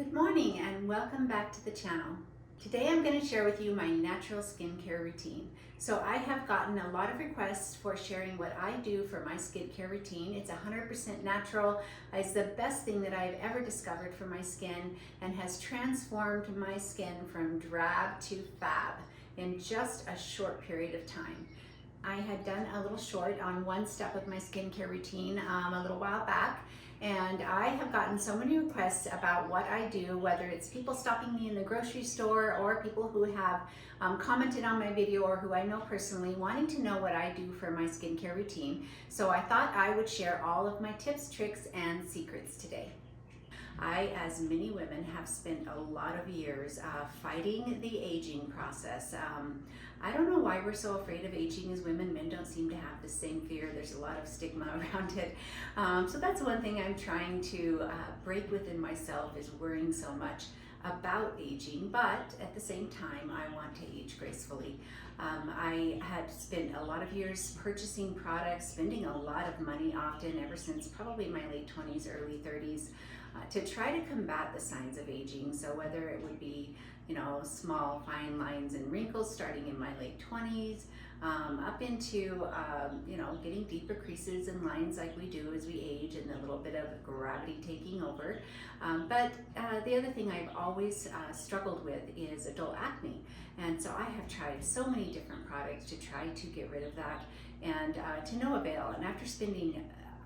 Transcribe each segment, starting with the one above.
Good morning and welcome back to the channel. Today I'm going to share with you my natural skincare routine. So I have gotten a lot of requests for sharing what I do for my skincare routine. It's 100% natural. It's the best thing that I've ever discovered for my skin and has transformed my skin from drab to fab in just a short period of time. I had done a little short on one step of my skincare routine a little while back, and I have gotten so many requests about what I do, whether it's people stopping me in the grocery store or people who have commented on my video or who I know personally wanting to know what I do for my skincare routine. So I thought I would share all of my tips, tricks, and secrets today. I, as many women, have spent a lot of years fighting the aging process. I don't know why we're so afraid of aging as women. Men don't seem to have the same fear. There's a lot of stigma around it. So that's one thing I'm trying to break within myself, is worrying so much about aging, but at the same time I want to age gracefully. I had spent a lot of years purchasing products, spending a lot of money often ever since probably my late 20s, early 30s, to try to combat the signs of aging. So whether it would be, small fine lines and wrinkles starting in my late 20s, up into, getting deeper creases and lines like we do as we age, and a little bit of gravity taking over. But the other thing I've always struggled with is adult acne. And so I have tried so many different products to try to get rid of that, and to no avail. And after spending,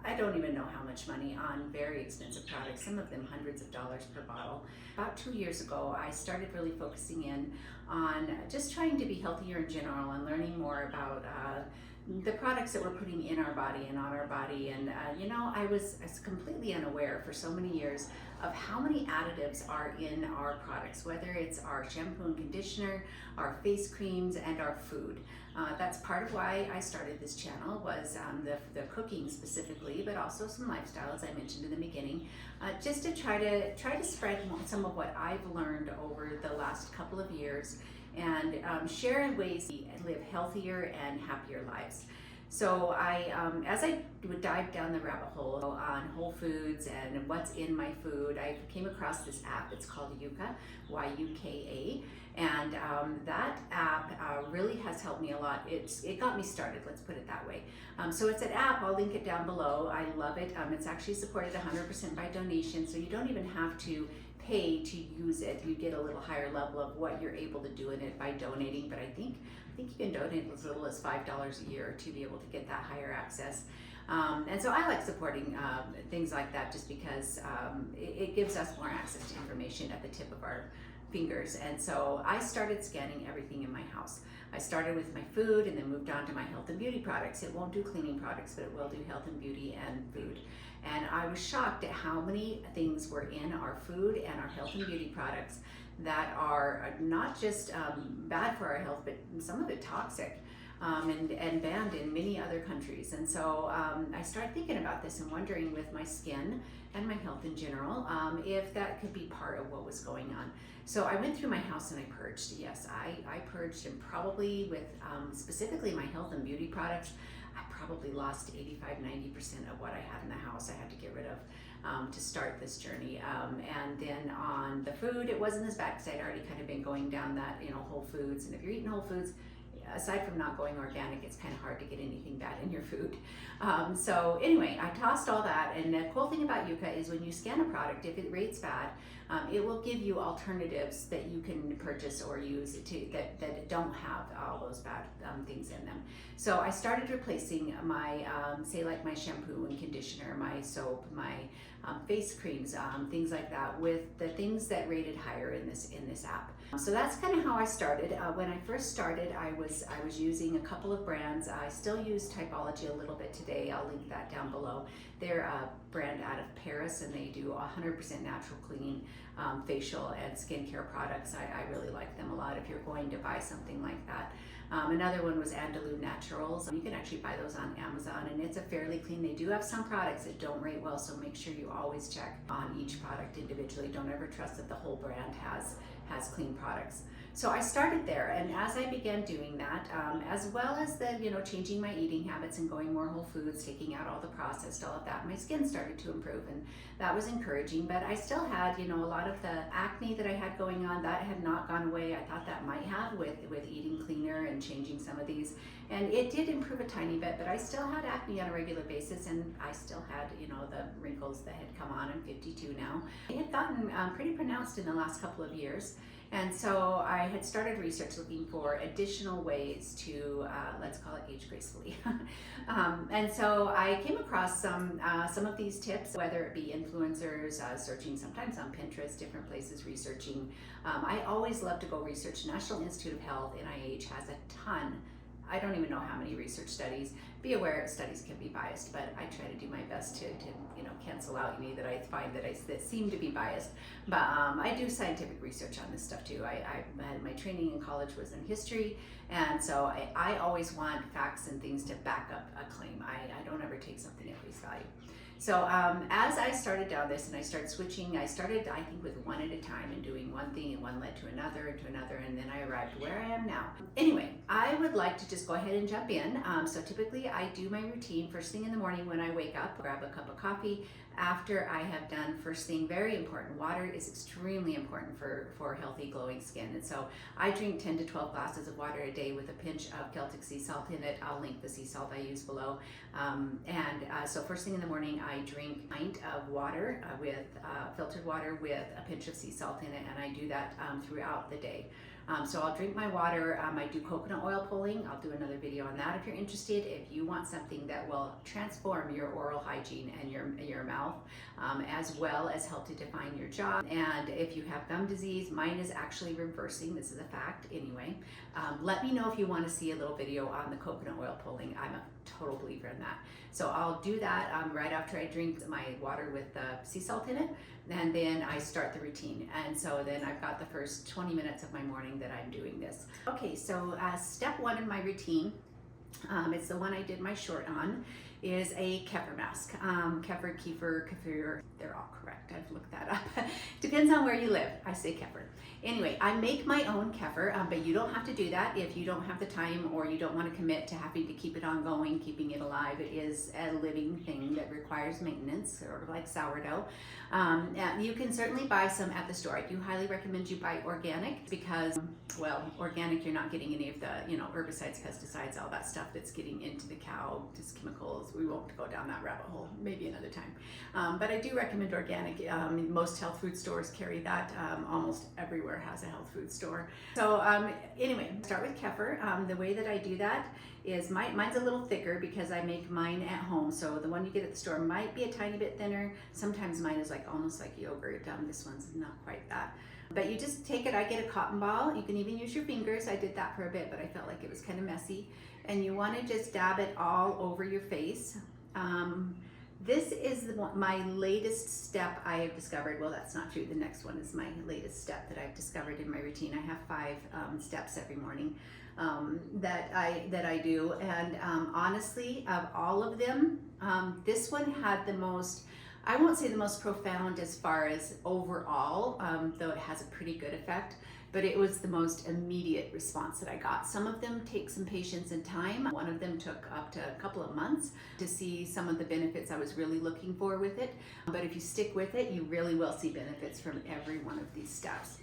I don't even know how much money on very expensive products, some of them hundreds of dollars per bottle. About 2 years ago, I started really focusing in on just trying to be healthier in general and learning more about the products that we're putting in our body and on our body. And I was completely unaware for so many years of how many additives are in our products, whether it's our shampoo and conditioner, our face creams, and our food. That's part of why I started this channel, was the cooking specifically, but also some lifestyle, as I mentioned in the beginning, just to try to spread some of what I've learned over the last couple of years, and share ways to live healthier and happier lives. So as I would dive down the rabbit hole on whole foods and what's in my food, I came across this app. It's called Yuka, Y-U-K-A, and that app really has helped me a lot. It got me started, let's put it that way. So it's an app, I'll link it down below. I love it. It's actually supported 100% by donation, so you don't even have to pay to use it. You get a little higher level of what you're able to do in it by donating, but I think you can donate as little as $5 a year to be able to get that higher access. And so I like supporting things like that, just because it gives us more access to information at the tip of our fingers. And so I started scanning everything in my house. I started with my food and then moved on to my health and beauty products. It won't do cleaning products, but it will do health and beauty and food. And I was shocked at how many things were in our food and our health and beauty products that are not just bad for our health, but some of it toxic, and banned in many other countries. And so I started thinking about this and wondering, with my skin and my health in general, if that could be part of what was going on. So I went through my house and I purged. Yes, I purged, and probably with specifically my health and beauty products, I probably lost 85–90% of what I had in the house I had to get rid of to start this journey. And then on the food, it wasn't as bad because I'd already kind of been going down that, whole foods. And if you're eating whole foods, aside from not going organic, it's kind of hard to get anything bad in your food. So anyway, I tossed all that. And the cool thing about Yuka is when you scan a product, if it rates bad, it will give you alternatives that you can purchase or use that don't have all those bad things in them. So I started replacing my, say like my shampoo and conditioner, my soap, my face creams, things like that, with the things that rated higher in this app. So that's kind of how I started. When I first started, I was using a couple of brands. I still use Typology a little bit today. I'll link that down below. They're a brand out of Paris, and they do 100% natural clean facial and skincare products. I really like them a lot if you're going to buy something like that. Another one was Andalou Naturals. You can actually buy those on Amazon, and it's a fairly clean. They do have some products that don't rate well, so make sure you always check on each product individually. Don't ever trust that the whole brand has clean products. So I started there, and as I began doing that, as well as the, changing my eating habits and going more whole foods, taking out all the processed, all of that, my skin started to improve, and that was encouraging. But I still had, a lot of the acne that I had going on that had not gone away. I thought that might have with eating cleaner and changing some of these, and it did improve a tiny bit. But I still had acne on a regular basis, and I still had, the wrinkles that had come on. I'm 52 now. It had gotten pretty pronounced in the last couple of years. And so I had started research looking for additional ways to, let's call it, age gracefully. And so I came across some of these tips, whether it be influencers, searching sometimes on Pinterest, different places researching. I always love to go research. National Institute of Health, NIH, has a ton. I don't even know how many research studies. Be aware studies can be biased, but I try to do my best to cancel out any that I find that seem to be biased. But I do scientific research on this stuff too. My training in college was in history, and so I always want facts and things to back up a claim. I don't ever take something at face value. So as I started down this and I started switching, I started, I think, with one at a time and doing one thing, and one led to another and to another, and then I arrived where I am now. Anyway, I would like to just go ahead and jump in. So typically I do my routine first thing in the morning when I wake up, grab a cup of coffee. After I have done first thing, very important, water is extremely important for healthy glowing skin. And so I drink 10 to 12 glasses of water a day with a pinch of Celtic sea salt in it. I'll link the sea salt I use below. So first thing in the morning, I drink a pint of water with filtered water with a pinch of sea salt in it, and I do that throughout the day. So I'll drink my water. I do coconut oil pulling. I'll do another video on that if you're interested. If you want something that will transform your oral hygiene and your mouth, as well as help to define your jaw. And if you have gum disease, mine is actually reversing. This is a fact anyway. Let me know if you want to see a little video on the coconut oil pulling. I'm a total believer in that. So I'll do that right after I drink my water with sea salt in it, and then I start the routine. And so then I've got the first 20 minutes of my morning that I'm doing this. Okay, so step one in my routine, it's the one I did my short on, is a kefir mask. Kefir, they're all correct. I've looked that up. Depends on where you live. I say kefir. Anyway, I make my own kefir, but you don't have to do that if you don't have the time or you don't want to commit to having to keep it ongoing, keeping it alive. It is a living thing that requires maintenance, sort of like sourdough. You can certainly buy some at the store. I do highly recommend you buy organic because, well, organic, you're not getting any of the, herbicides, pesticides, all that stuff that's getting into the cow, just chemicals. We won't go down that rabbit hole, maybe another time. But I do recommend organic. Most health food stores carry that. Almost everywhere has a health food store. So anyway, start with kefir. The way that I do that is mine's a little thicker because I make mine at home. So the one you get at the store might be a tiny bit thinner. Sometimes mine is almost like yogurt. This one's not quite that. But you just take it, I get a cotton ball. You can even use your fingers. I did that for a bit, but I felt like it was kind of messy. And you want to just dab it all over your face. This is my latest step I have discovered. Well, that's not true. The next one is my latest step that I've discovered in my routine. I have 5 steps every morning that I do. And honestly, of all of them, this one had the most, I won't say the most profound as far as overall, though it has a pretty good effect, but it was the most immediate response that I got. Some of them take some patience and time. One of them took up to a couple of months to see some of the benefits I was really looking for with it. But if you stick with it, you really will see benefits from every one of these steps.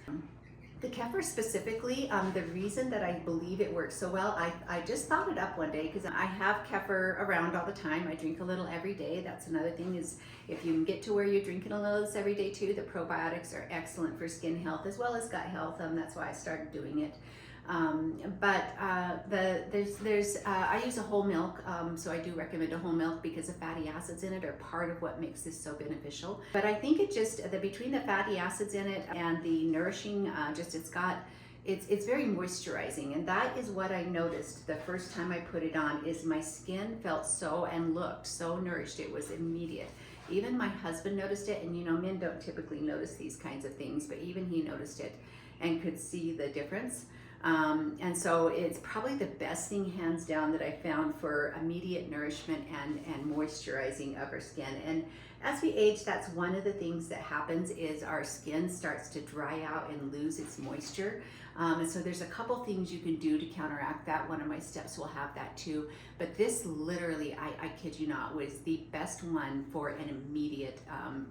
The kefir specifically, the reason that I believe it works so well, I just thought it up one day because I have kefir around all the time. I drink a little every day. That's another thing, is if you can get to where you're drinking a little this every day too, the probiotics are excellent for skin health as well as gut health. That's why I started doing it. I use a whole milk, so I do recommend a whole milk because the fatty acids in it are part of what makes this so beneficial. But I think it just, between the fatty acids in it and the nourishing, it's very moisturizing, and that is what I noticed the first time I put it on, is my skin felt so and looked so nourished. It was immediate. Even my husband noticed it, and men don't typically notice these kinds of things, but even he noticed it and could see the difference. And so it's probably the best thing hands down that I found for immediate nourishment and moisturizing of our skin. And as we age, that's one of the things that happens is our skin starts to dry out and lose its moisture. And so there's a couple things you can do to counteract that. One of my steps will have that too. But this literally, I kid you not, was the best one for an immediate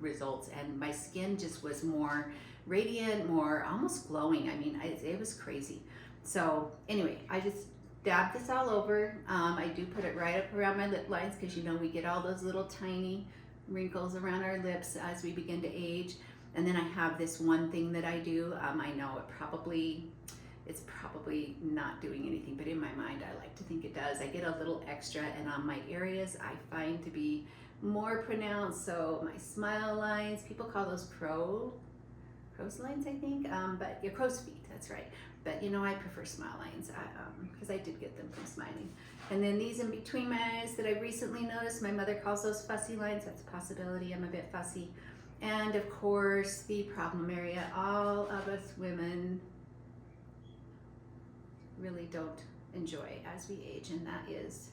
results. And my skin just was more radiant, more almost glowing. I mean, it was crazy. So anyway, I just dab this all over. I do put it right up around my lip lines because you know we get all those little tiny wrinkles around our lips as we begin to age. And then I have this one thing that I do. I know it's probably not doing anything, but in my mind I like to think it does. I get a little extra, and on my areas I find to be more pronounced. So my smile lines, people call those crow's lines, I think, but your crow's feet, that's right. But you know, I prefer smile lines because I did get them from smiling. And then these in between my eyes that I recently noticed, my mother calls those fussy lines. That's a possibility, I'm a bit fussy. And of course, the problem area, all of us women really don't enjoy as we age, and that is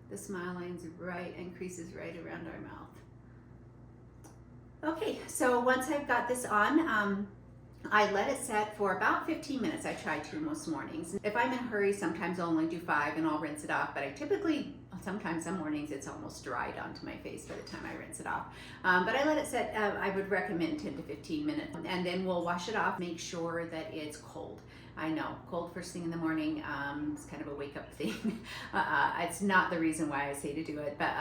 the smile lines right and creases right around our mouth. Okay, so once I've got this on, I let it set for about 15 minutes. I try to most mornings. If I'm in a hurry, sometimes I'll only do 5 and I'll rinse it off, but I typically, sometimes some mornings it's almost dried onto my face by the time I rinse it off. But I let it set, I would recommend 10 to 15 minutes, and then we'll wash it off. Make sure that it's cold. I know, cold first thing in the morning, it's kind of a wake up thing. It's not the reason why I say to do it, but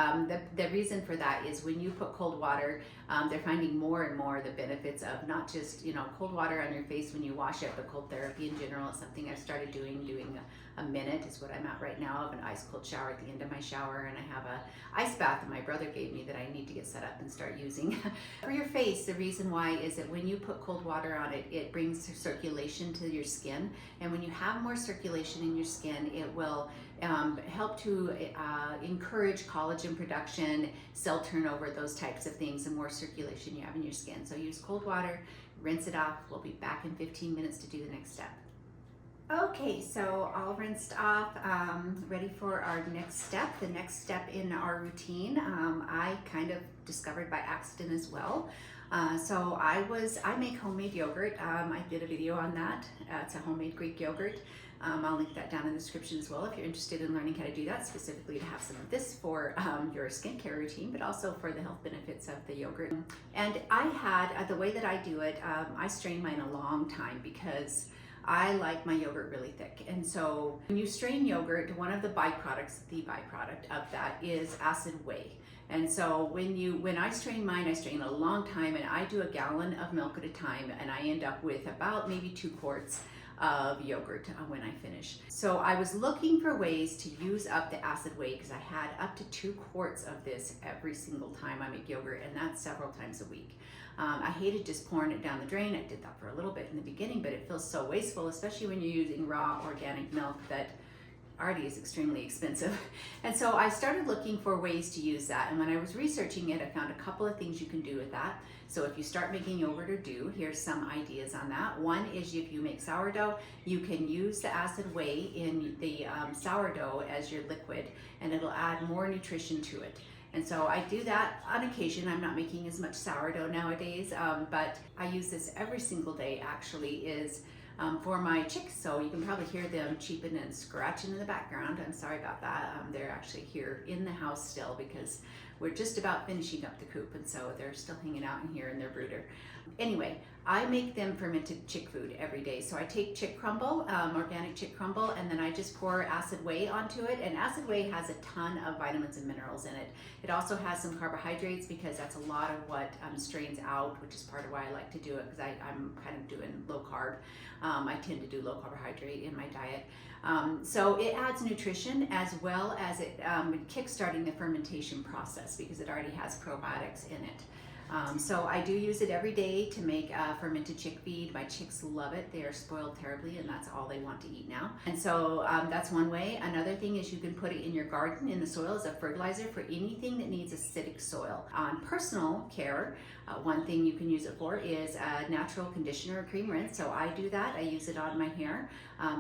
the reason for that is when you put cold water, they're finding more and more the benefits of not just, you know, cold water on your face when you wash it, but cold therapy in general. It's something I've started doing a minute is what I'm at right now, of an ice cold shower at the end of my shower, and I have a ice bath that my brother gave me that I need to get set up and start using. For your face, the reason why is that when you put cold water on it, it brings circulation to your skin, and when you have more circulation in your skin, it will help to encourage collagen production, cell turnover, those types of things. The more circulation you have in your skin. So use cold water, rinse it off. We'll be back in 15 minutes to do the next step. Okay, so all rinsed off, ready for our next step. The next step in our routine, I kind of discovered by accident as well. So I make homemade yogurt. I did a video on that. It's a homemade Greek yogurt. I'll link that down in the description as well if you're interested in learning how to do that, specifically to have some of this for your skincare routine, but also for the health benefits of the yogurt. And I had, the way that I do it, I strain mine a long time because I like my yogurt really thick. And so when you strain yogurt, one of the byproducts, the byproduct of that is acid whey. And so when I strain mine, I strain a long time, and I do a gallon of milk at a time, and I end up with about maybe 2 quarts of yogurt when I finish. So I was looking for ways to use up the acid whey because I had up to 2 quarts of this every single time I make yogurt, and that's several times a week. I hated just pouring it down the drain. I did that for a little bit in the beginning, but it feels so wasteful, especially when you're using raw organic milk that already is extremely expensive. And so I started looking for ways to use that. And when I was researching it, I found a couple of things you can do with that. So if you start making yogurt or dough, here's some ideas on that. One is if you make sourdough, you can use the acid whey in the sourdough as your liquid, and it'll add more nutrition to it. And so I do that on occasion. I'm not making as much sourdough nowadays, but I use this every single day actually, is for my chicks. So you can probably hear them cheeping and scratching in the background. I'm sorry about that. They're actually here in the house still because we're just about finishing up the coop, and so they're still hanging out in here in their brooder. Anyway, I make them fermented chick food every day. So I take chick crumble, organic chick crumble, and then I just pour acid whey onto it. And acid whey has a ton of vitamins and minerals in it. It also has some carbohydrates because that's a lot of what strains out, which is part of why I like to do it, because I'm kind of doing low carb. I tend to do low carbohydrate in my diet. So it adds nutrition as well as it kickstarting the fermentation process because it already has probiotics in it. So I do use it every day to make fermented chick feed. My chicks love it. They are spoiled terribly, and that's all they want to eat now. And so that's one way. Another thing is you can put it in your garden, in the soil, as a fertilizer for anything that needs acidic soil. On personal care, one thing you can use it for is a natural conditioner or cream rinse. So I do that. I use it on my hair.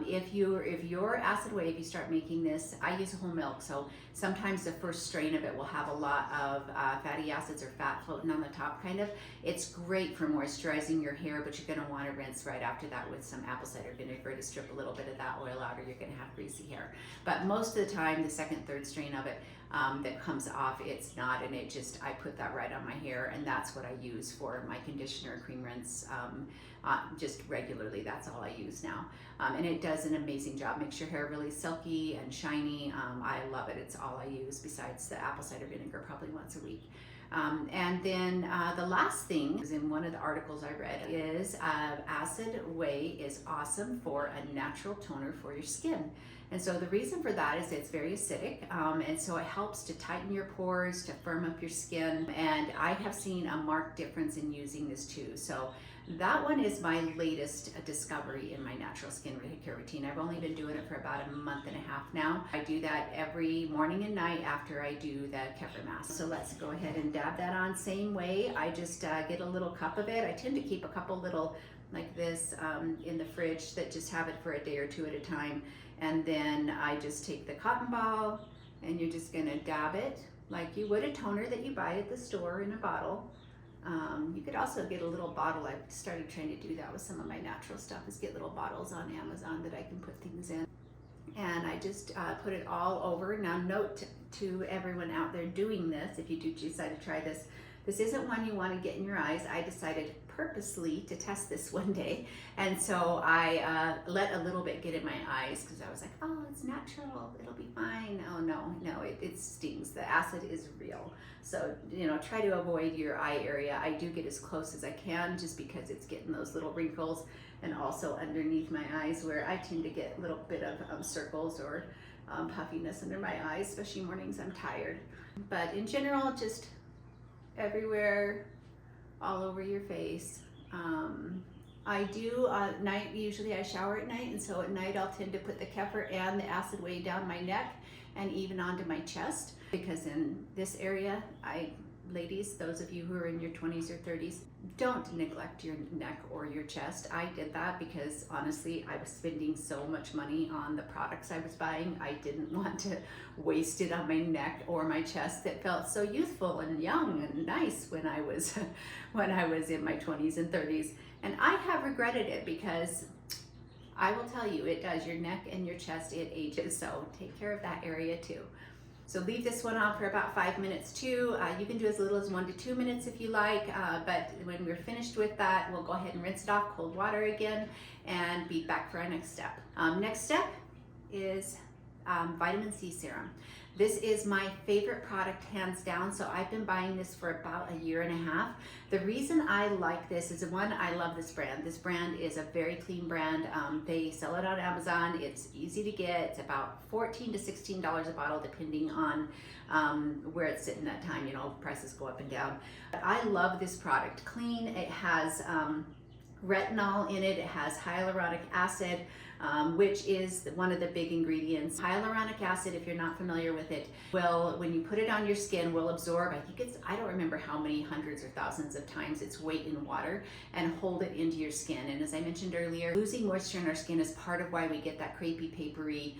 If your acid wave, you start making this, I use whole milk. So sometimes the first strain of it will have a lot of fatty acids or fat floating on the top kind of. It's great for moisturizing your hair, but you're going to want to rinse right after that with some apple cider vinegar to strip a little bit of that oil out, or you're going to have greasy hair. But most of the time, the second, third strain of it that comes off, it's not, and it just, I put that right on my hair, and that's what I use for my conditioner, cream rinse, just regularly. That's all I use now. And it does an amazing job. Makes your hair really silky and shiny. I love it. It's all I use besides the apple cider vinegar, probably once a week. And then the last thing is, in one of the articles I read, is acid whey is awesome for a natural toner for your skin. And so the reason for that is it's very acidic, and so it helps to tighten your pores, to firm up your skin, and I have seen a marked difference in using this too. So that one is my latest discovery in my natural skin care routine. I've only been doing it for about a month and a half now. I do that every morning and night after I do the kefir mask. So let's go ahead and dab that on. Same way, I just get a little cup of it. I tend to keep a couple little like this in the fridge that just have it for a day or two at a time. And then I just take the cotton ball, and you're just gonna dab it like you would a toner that you buy at the store in a bottle. You could also get a little bottle. I've started trying to do that with some of my natural stuff, is get little bottles on Amazon that I can put things in. And I just put it all over. Now note to everyone out there doing this, if you do decide to try this, this isn't one you want to get in your eyes. I decided purposely to test this one day, and so I let a little bit get in my eyes because I was like, oh, it's natural, it'll be fine. Oh no, it stings. The acid is real. So, try to avoid your eye area. I do get as close as I can just because it's getting those little wrinkles, and also underneath my eyes where I tend to get a little bit of circles or puffiness under my eyes, especially mornings I'm tired. But in general, just everywhere, all over your face. I do night, usually I shower at night, and so at night I'll tend to put the kefir and the acid whey down my neck and even onto my chest, because in this area, ladies, those of you who are in your 20s or 30s, don't neglect your neck or your chest. I did that because honestly, I was spending so much money on the products I was buying. I didn't want to waste it on my neck or my chest that felt so youthful and young and nice when I was in my 20s and 30s. And I have regretted it, because I will tell you, it does. Your neck and your chest, it ages. So take care of that area too. So leave this one on for about 5 minutes too. You can do as little as 1 to 2 minutes if you like, but when we're finished with that, we'll go ahead and rinse it off, cold water again, and be back for our next step. Next step is vitamin C serum. This is my favorite product, hands down. So I've been buying this for about a year and a half. The reason I like this is, one, I love this brand. This brand is a very clean brand. They sell it on Amazon. It's easy to get. It's about $14 to $16 a bottle, depending on where it's sitting that time. Prices go up and down. But I love this product. Clean. It has retinol in it. It has hyaluronic acid, which is one of the big ingredients. Hyaluronic acid, if you're not familiar with it, when you put it on your skin, will absorb, I don't remember how many hundreds or thousands of times its weight in water, and hold it into your skin. And as I mentioned earlier, losing moisture in our skin is part of why we get that crepey, papery,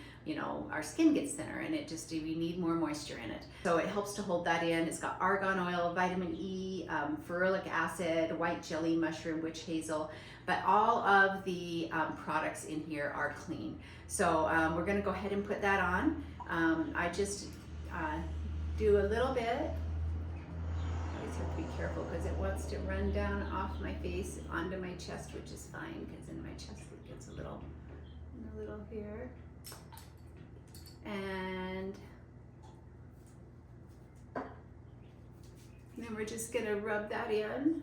our skin gets thinner, and we need more moisture in it. So it helps to hold that in. It's got argan oil, vitamin E, ferulic acid, white jelly, mushroom, witch hazel, but all of the products in here are clean. So we're gonna go ahead and put that on. I just do a little bit. I always have to be careful because it wants to run down off my face onto my chest, which is fine, because in my chest it gets a little here. And then we're just gonna rub that in.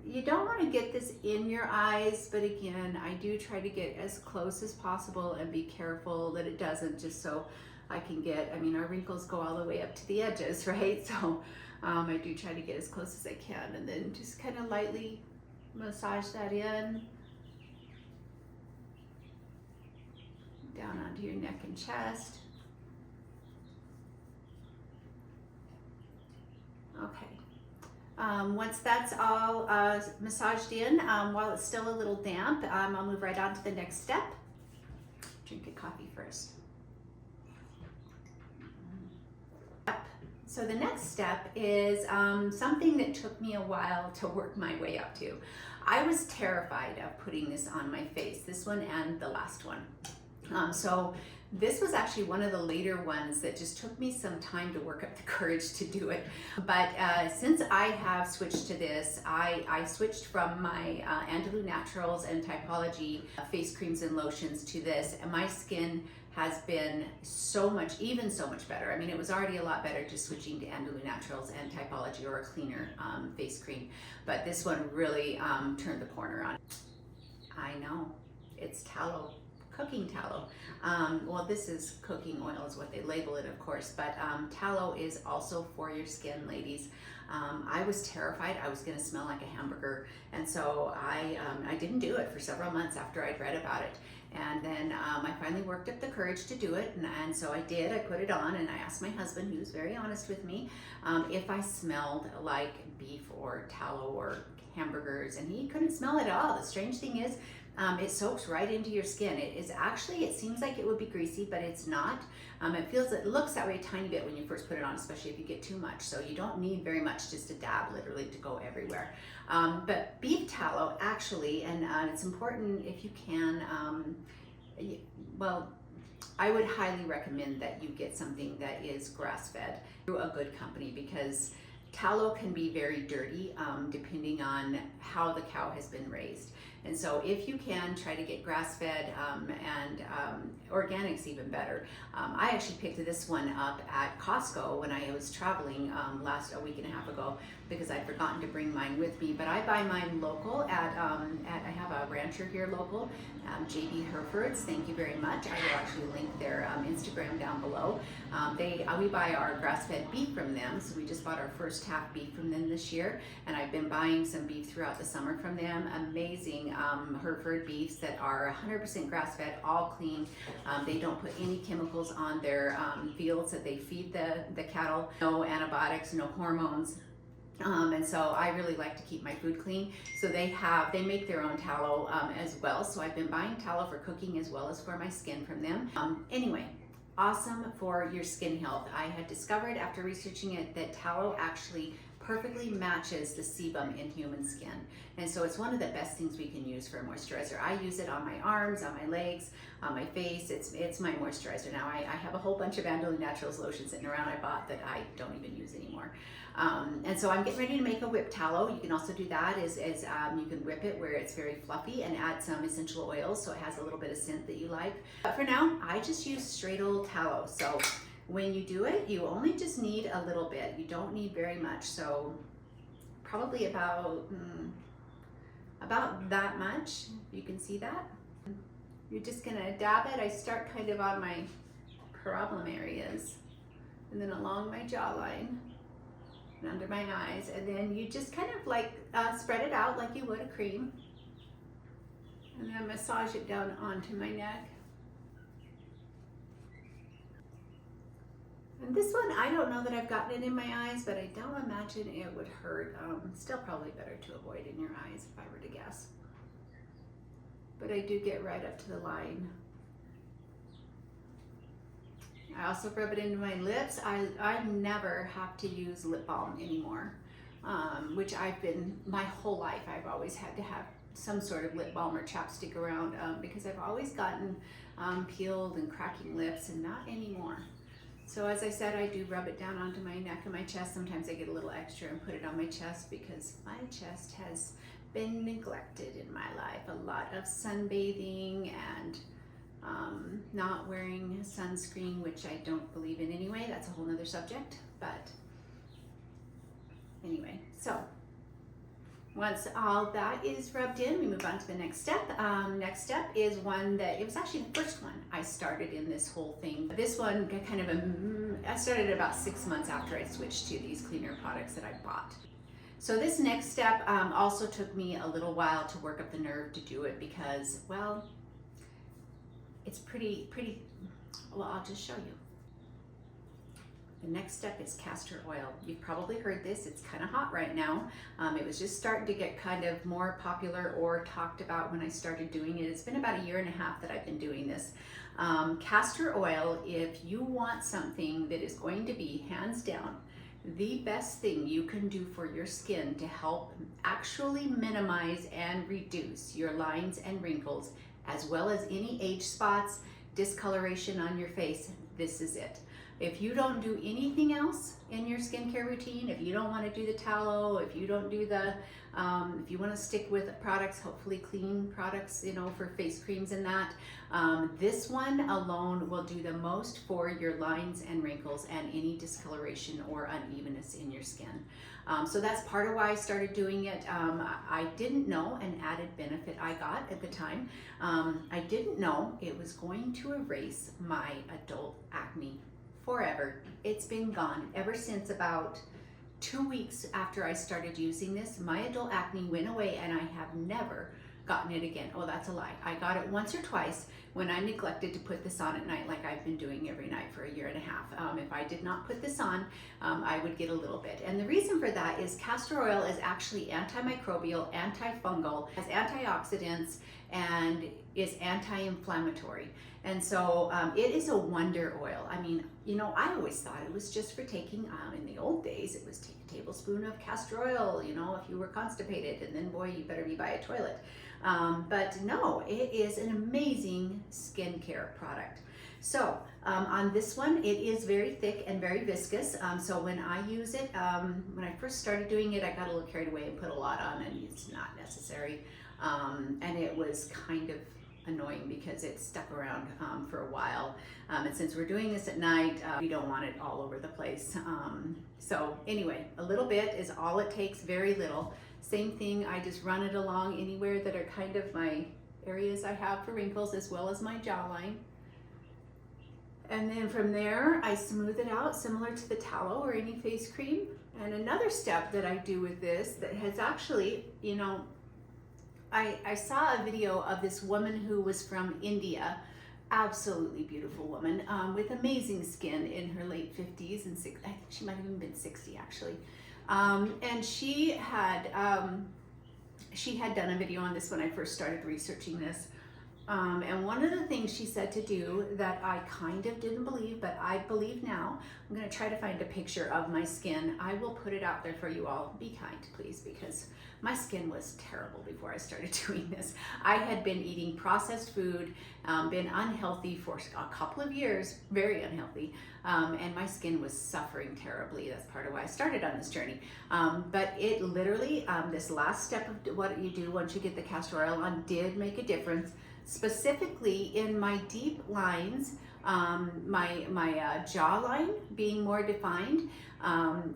You don't want to get this in your eyes, but again, I do try to get as close as possible and be careful that it doesn't, just so I can get, I mean, our wrinkles go all the way up to the edges, right? So I do try to get as close as I can, and then just kind of lightly massage that in, down onto your neck and chest. Okay. Once that's all massaged in, while it's still a little damp, I'll move right on to the next step. Drink a coffee first. So the next step is something that took me a while to work my way up to. I was terrified of putting this on my face, this one and the last one. So this was actually one of the later ones that just took me some time to work up the courage to do it. But since I have switched to this, I switched from my Andalou Naturals and Typology face creams and lotions to this, and my skin has been so much better. I mean, it was already a lot better just switching to Andalou Naturals and Typology, or a cleaner face cream. But this one really turned the corner on it. I know, it's tallow. Cooking tallow. Well, this is cooking oil is what they label it, of course, but tallow is also for your skin, ladies. I was terrified I was going to smell like a hamburger, and so I didn't do it for several months after I'd read about it. And then I finally worked up the courage to do it, and so I did. I put it on, and I asked my husband, who was very honest with me, if I smelled like beef or tallow or hamburgers, and he couldn't smell it at all. The strange thing is, it soaks right into your skin. It is actually, it seems like it would be greasy, but it's not. It looks that way a tiny bit when you first put it on, especially if you get too much. So you don't need very much, just a dab literally to go everywhere. But beef tallow actually, and it's important if you can, well, I would highly recommend that you get something that is grass-fed through a good company, because tallow can be very dirty depending on how the cow has been raised. And so if you can, try to get grass-fed, and organic's even better. I actually picked this one up at Costco when I was traveling a week and a half ago, because I'd forgotten to bring mine with me. But I buy mine local at I have a rancher here local, JB Herefords. Thank you very much. I will actually link their Instagram down below. We buy our grass-fed beef from them, so we just bought our first half beef from them this year, and I've been buying some beef throughout the summer from them. Amazing Hereford beefs that are 100% grass-fed, all clean. They don't put any chemicals on their fields that they feed the cattle. No antibiotics, no hormones. And so I really like to keep my food clean. So they make their own tallow as well. So I've been buying tallow for cooking as well as for my skin from them. Anyway, awesome for your skin health. I had discovered after researching it that tallow actually perfectly matches the sebum in human skin. And so it's one of the best things we can use for a moisturizer. I use it on my arms, on my legs, on my face. It's my moisturizer now. I have a whole bunch of Andalou Naturals lotions sitting around I bought that I don't even use anymore. And so I'm getting ready to make a whipped tallow. You can also do that you can whip it where it's very fluffy and add some essential oils so it has a little bit of scent that you like. But for now, I just use straight old tallow. So when you do it, you only just need a little bit. You don't need very much. So probably about that much. You can see that. You're just gonna dab it. I start kind of on my problem areas, and then along my jawline and under my eyes, and then you just kind of like spread it out like you would a cream, and then massage it down onto my neck. And this one, I don't know that I've gotten it in my eyes, but I don't imagine it would hurt. Still probably better to avoid in your eyes if I were to guess. But I do get right up to the line. I also rub it into my lips. I never have to use lip balm anymore, which my whole life, I've always had to have some sort of lip balm or chapstick around because I've always gotten peeled and cracking lips, and not anymore. So as I said, I do rub it down onto my neck and my chest. Sometimes I get a little extra and put it on my chest because my chest has been neglected in my life. A lot of sunbathing and not wearing sunscreen, which I don't believe in anyway. That's a whole nother subject. But anyway, so Once all that is rubbed in, we move on to the next step. Next step is one that, it was actually the first one I started in this whole thing. This one kind of, I started about 6 months after I switched to these cleaner products that I bought. So this next step also took me a little while to work up the nerve to do it because, well, it's pretty, well, I'll just show you. The next step is castor oil. You've probably heard this, it's kind of hot right now. It was just starting to get kind of more popular or talked about when I started doing it. It's been about 1.5 years that I've been doing this. Castor oil, if you want something that is going to be hands down the best thing you can do for your skin to help actually minimize and reduce your lines and wrinkles, as well as any age spots, discoloration on your face, this is it. If you don't do anything else in your skincare routine, if you don't want to do the tallow, if you don't do the, if you want to stick with products, hopefully clean products, you know, for face creams and that, this one alone will do the most for your lines and wrinkles and any discoloration or unevenness in your skin. So that's part of why I started doing it. I didn't know an added benefit I got at the time. I didn't know it was going to erase my adult acne forever. It's been gone ever since about 2 weeks after I started using this. My adult acne went away and I have never gotten it again. Oh, that's a lie. I got it once or twice when I neglected to put this on at night, like I've been doing every night for 1.5 years. If I did not put this on, I would get a little bit. And the reason for that is castor oil is actually antimicrobial, antifungal, has antioxidants, and is anti-inflammatory. And so it is a wonder oil. I mean, you know, I always thought it was just for taking, in the old days, it was take a tablespoon of castor oil, you know, if you were constipated, and then boy, you better be by a toilet. But no, it is an amazing skincare product. So on this one, it is very thick and very viscous. So when I use it, when I first started doing it, I got a little carried away and put a lot on, and it's not necessary. And it was kind of annoying because it stuck around for a while. And since we're doing this at night, we don't want it all over the place. So anyway, a little bit is all it takes, very little. Same thing, I just run it along anywhere that are kind of my areas I have for wrinkles, as well as my jawline. And then from there, I smooth it out similar to the tallow or any face cream. And another step that I do with this that has actually, you know, I saw a video of this woman who was from India, absolutely beautiful woman with amazing skin in her late 50s and 60s. I think she might have even been 60 actually. And she had done a video on this when I first started researching this. And one of the things she said to do that I kind of didn't believe, but I believe now, I'm going to try to find a picture of my skin. I will put it out there for you all. Be kind, please, because my skin was terrible before I started doing this. I had been eating processed food, been unhealthy for a couple of years, very unhealthy, and my skin was suffering terribly. That's part of why I started on this journey. But it literally, this last step of what you do once you get the castor oil on did make a difference, specifically in my deep lines, my jawline being more defined,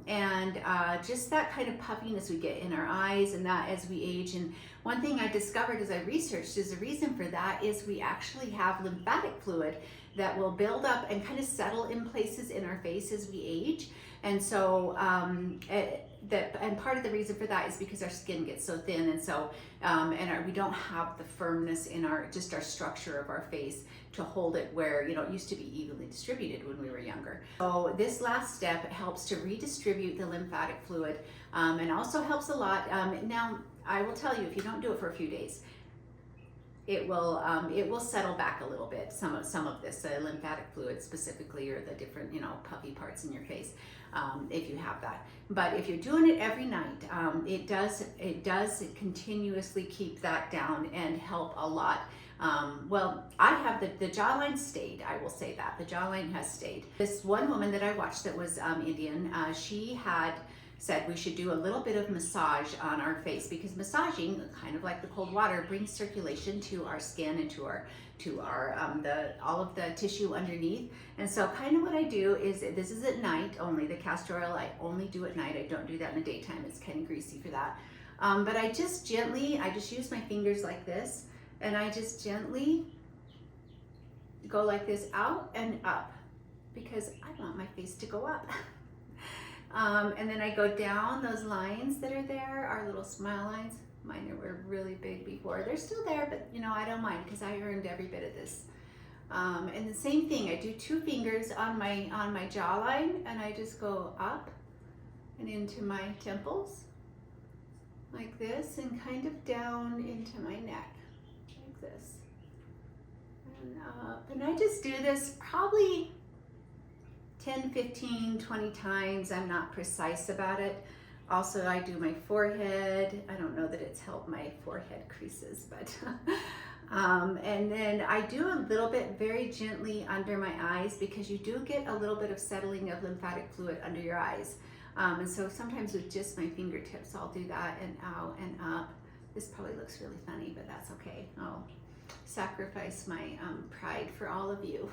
and just that kind of puffiness we get in our eyes and that as we age. And one thing I discovered as I researched is the reason for that is we actually have lymphatic fluid that will build up and kind of settle in places in our face as we age. And so and part of the reason for that is because our skin gets so thin, and so we don't have the firmness in our structure of our face to hold it where, you know, it used to be evenly distributed when we were younger. So this last step helps to redistribute the lymphatic fluid, and also helps a lot. Now I will tell you, if you don't do it for a few days, it will settle back a little bit. Some of this lymphatic fluid specifically, or the different, you know, puffy parts in your face, if you have that. But if you're doing it every night, it does continuously keep that down and help a lot. Well, I have the jawline stayed. I will say that the jawline has stayed. This one woman that I watched that was Indian, she had said we should do a little bit of massage on our face, because massaging, kind of like the cold water, brings circulation to our skin and to our all of the tissue underneath. And so kind of what I do is, this is at night only, the castor oil I only do at night. I don't do that in the daytime. It's kind of greasy for that. But I just use my fingers like this, and I just gently go like this out and up because I want my face to go up. And then I go down those lines that are there, our little smile lines. Mine were really big before. They're still there, but you know, I don't mind because I earned every bit of this. And the same thing, I do 2 fingers on my jawline, and I just go up and into my temples like this, and kind of down into my neck like this, and up. And I just do this probably 10, 15, 20 times. I'm not precise about it. Also, I do my forehead. I don't know that it's helped my forehead creases, but and then I do a little bit very gently under my eyes, because you do get a little bit of settling of lymphatic fluid under your eyes. And so sometimes with just my fingertips, I'll do that, and out and up. This probably looks really funny, but that's okay. I'll sacrifice my pride for all of you.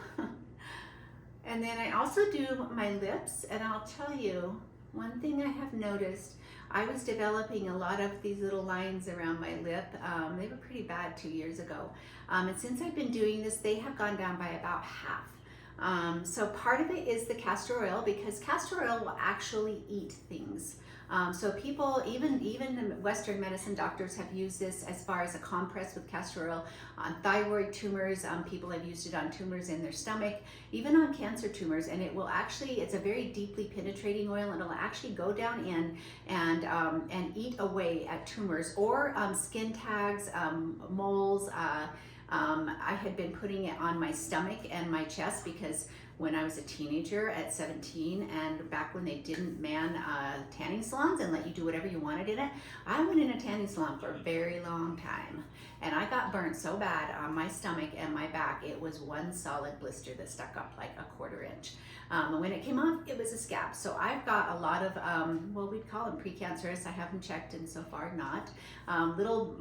And then I also do my lips, and I'll tell you, one thing I have noticed, I was developing a lot of these little lines around my lip. They were pretty bad 2 years ago. And since I've been doing this, they have gone down by about half. So part of it is the castor oil, because castor oil will actually eat things. So people, even the Western medicine doctors have used this as far as a compress with castor oil on thyroid tumors. People have used it on tumors in their stomach, even on cancer tumors, and it will actually, it's a very deeply penetrating oil, and it'll actually go down in and eat away at tumors or skin tags, moles. I had been putting it on my stomach and my chest, because when I was a teenager at 17, and back when they didn't man tanning salons and let you do whatever you wanted in it, I went in a tanning salon for a very long time, and I got burnt so bad on my stomach and my back. It was one solid blister that stuck up like a 1/4 inch. And when it came off, it was a scab. So I've got a lot of, well, we'd call them precancerous. I haven't checked, and so far not. Little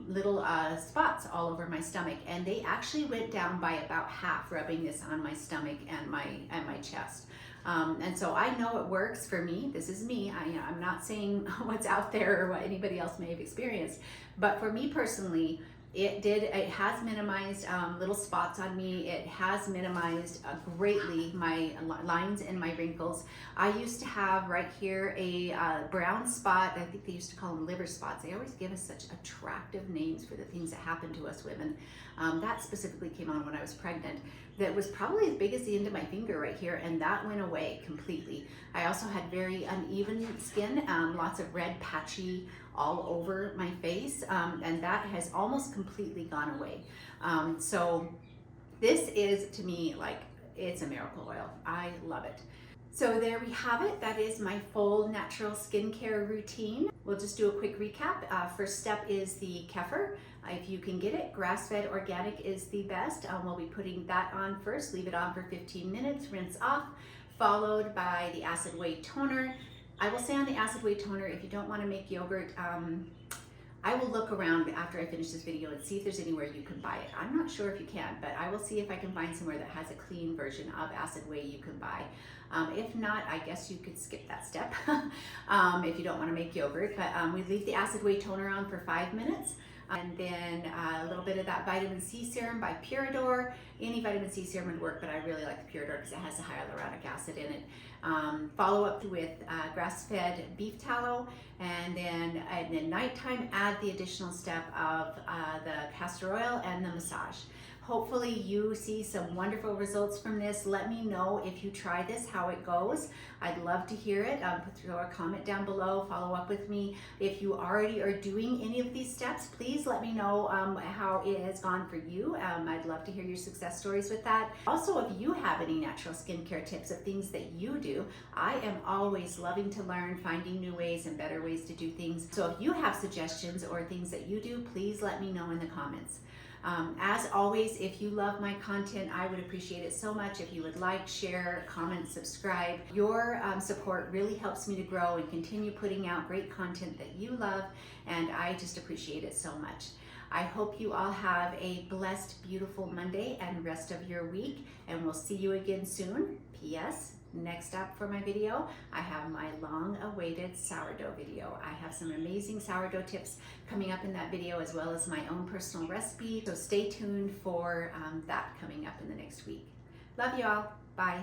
spots all over my stomach, and they actually went down by about half rubbing this on my stomach and my chest. And so I know it works for me. This is me. I'm not saying what's out there or what anybody else may have experienced, but for me personally, it has minimized little spots on me. It has minimized greatly my lines and my wrinkles. I used to have right here a brown spot. I think they used to call them liver spots. They always give us such attractive names for the things that happen to us women. That specifically came on when I was pregnant. That was probably as big as the end of my finger right here, and that went away completely. I also had very uneven skin, lots of red patchy all over my face, and that has almost completely gone away. So this is, to me, like, it's a miracle oil. I love it. So there we have it. That is my full natural skincare routine. We'll just do a quick recap. First step is the kefir. If you can get it, grass-fed organic is the best. We'll be putting that on first. Leave it on for 15 minutes, rinse off, followed by the acid whey toner. I will say on the acid whey toner, if you don't want to make yogurt, I will look around after I finish this video and see if there's anywhere you can buy it. I'm not sure if you can, but I will see if I can find somewhere that has a clean version of acid whey you can buy. If not, I guess you could skip that step if you don't want to make yogurt. But we leave the acid whey toner on for 5 minutes. And then a little bit of that vitamin C serum by Purador. Any vitamin C serum would work, but I really like the Purador because it has the hyaluronic acid in it. Follow up with grass-fed beef tallow, and then nighttime add the additional step of the castor oil and the massage. Hopefully you see some wonderful results from this. Let me know if you try this, how it goes. I'd love to hear it. Throw a comment down below, follow up with me. If you already are doing any of these steps, please let me know how it has gone for you. I'd love to hear your success stories with that. Also, if you have any natural skincare tips of things that you do, I am always loving to learn, finding new ways and better ways to do things. So if you have suggestions or things that you do, please let me know in the comments. As always, if you love my content, I would appreciate it so much if you would like, share, comment, subscribe. Your support really helps me to grow and continue putting out great content that you love, and I just appreciate it so much. I hope you all have a blessed, beautiful Monday and rest of your week, and we'll see you again soon. P.S. Next up for my video, I have my long-awaited sourdough video. I have some amazing sourdough tips coming up in that video, as well as my own personal recipe. So stay tuned for that coming up in the next week. Love you all. Bye.